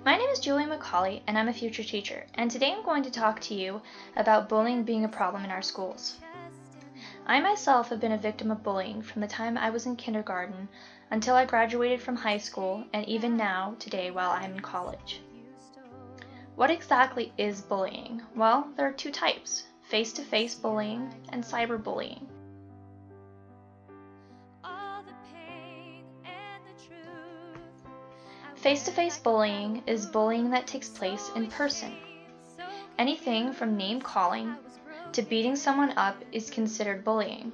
My name is Julie McCawley, and I'm a future teacher, and today I'm going to talk to you about bullying being a problem in our schools. I myself have been a victim of bullying from the time I was in kindergarten until I graduated from high school, and even now, today, while I'm in college. What exactly is bullying? Well, there are two types: face-to-face bullying and cyberbullying. Face-to-face bullying is bullying that takes place in person. Anything from name-calling to beating someone up is considered bullying.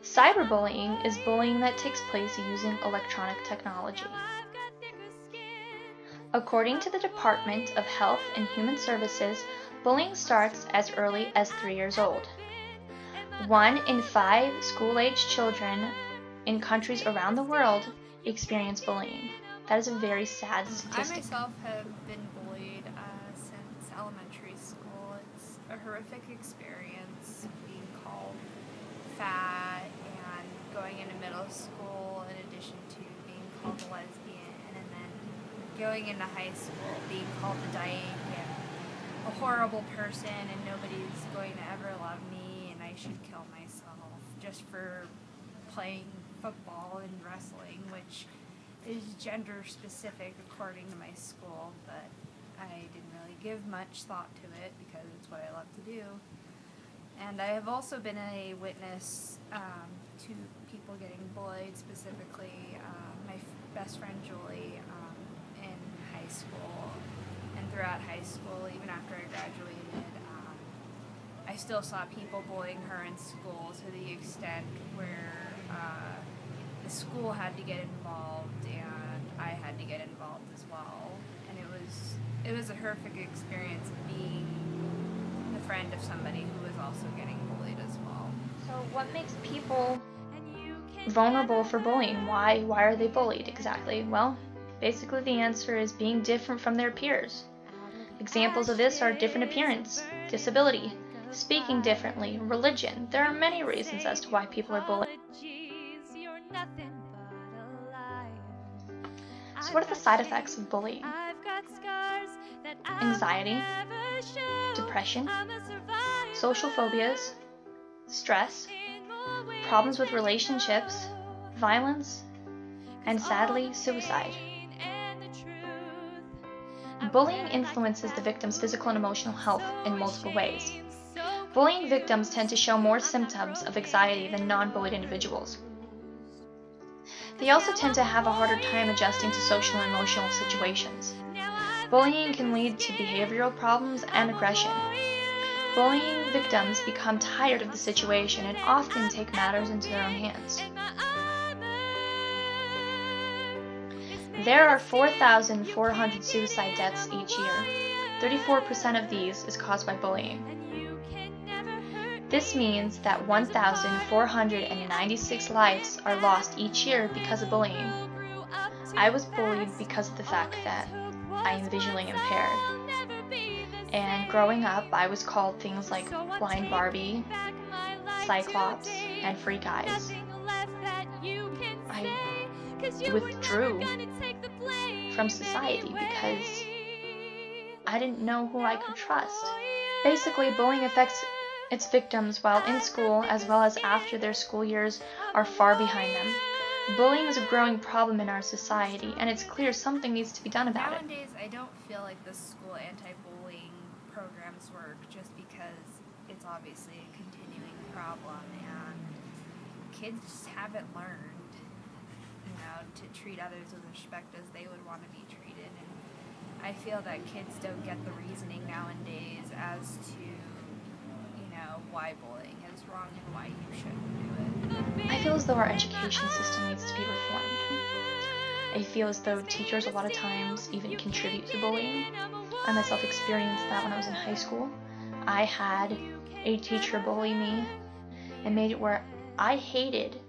Cyberbullying is bullying that takes place using electronic technology. According to the Department of Health and Human Services, bullying starts as early as 3 years old. 1 in 5 school-aged children in countries around the world experience bullying. That is a very sad statistic. I myself have been bullied since elementary school. It's a horrific experience being called fat and going into middle school in addition to being called a lesbian, and then going into high school being called a dyke and a horrible person and nobody's going to ever love me and I should kill myself just for playing football and wrestling, which is gender specific according to my school, but I didn't really give much thought to it because it's what I love to do. And I have also been a witness to people getting bullied, specifically my best friend Julie in high school and throughout high school, even after I graduated. I still saw people bullying her in school to the extent where the school had to get involved and I had to get involved as well, and it was a horrific experience being the friend of somebody who was also getting bullied as well. So what makes people vulnerable for bullying? Why are they bullied exactly? Well, basically the answer is being different from their peers. Examples of this are different appearance, disability, speaking differently, religion. There are many reasons as to why people are bullied. So what are the side effects of bullying? Anxiety, depression, social phobias, stress, problems with relationships, violence, and sadly, suicide. Bullying influences the victim's physical and emotional health in multiple ways. Bullying victims tend to show more symptoms of anxiety than non-bullied individuals. They also tend to have a harder time adjusting to social and emotional situations. Bullying can lead to behavioral problems and aggression. Bullying victims become tired of the situation and often take matters into their own hands. There are 4,400 suicide deaths each year. 34% of these is caused by bullying. This means that 1,496 lives are lost each year because of bullying. I was bullied because of the fact that I am visually impaired. And growing up, I was called things like Blind Barbie, Cyclops, and Freak Eyes. I withdrew from society because I didn't know who I could trust. Basically, bullying affects its victims while in school as well as after their school years are far behind them. Bullying is a growing problem in our society, and it's clear something needs to be done about it. Nowadays, I don't feel like the school anti-bullying programs work just because it's obviously a continuing problem and kids just haven't learned, to treat others with respect as they would want to be treated. And I feel that kids don't get the reasoning nowadays as to why bullying is wrong and why you shouldn't do it. I feel as though our education system needs to be reformed. I feel as though teachers a lot of times even contribute to bullying. I myself experienced that when I was in high school. I had a teacher bully me and made it where I hated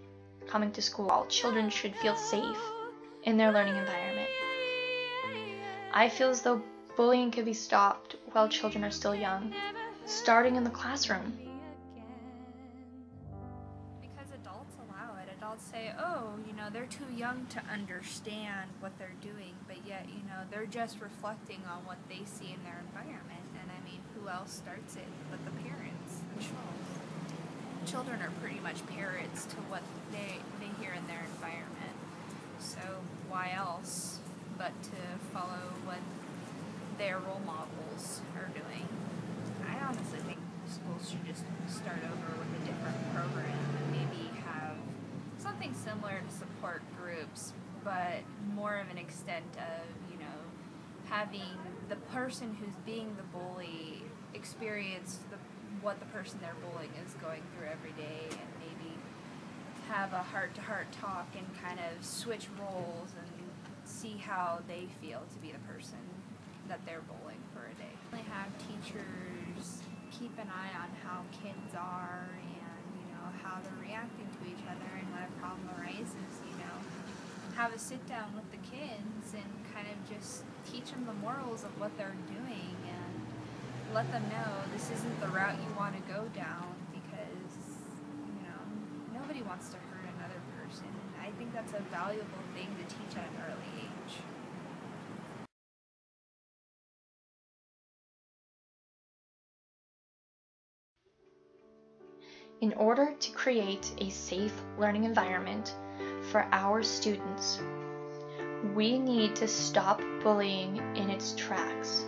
coming to school. All children should feel safe in their learning environment. I feel as though bullying can be stopped while children are still young, starting in the classroom. Because adults allow it, and I'll say, oh, they're too young to understand what they're doing, but yet, they're just reflecting on what they see in their environment. And I mean, who else starts it but the parents themselves? Children are pretty much parrots to what they hear in their environment. So why else but to follow what their role models are doing? I honestly think schools should just start over with a different program and maybe have something similar to support groups, but more of an extent of, having the person who's being the bully experience what the person they're bullying is going through every day, and maybe have a heart-to-heart talk and kind of switch roles and see how they feel to be the person that they're bullying for a day. They have teachers keep an eye on how kids are and, how they're reacting to each other, and when a problem arises, have a sit down with the kids and kind of just teach them the morals of what they're doing and let them know this isn't the route you want to go down, because, nobody wants to hurt another person, and I think that's a valuable thing to teach at an early age. In order to create a safe learning environment for our students, we need to stop bullying in its tracks.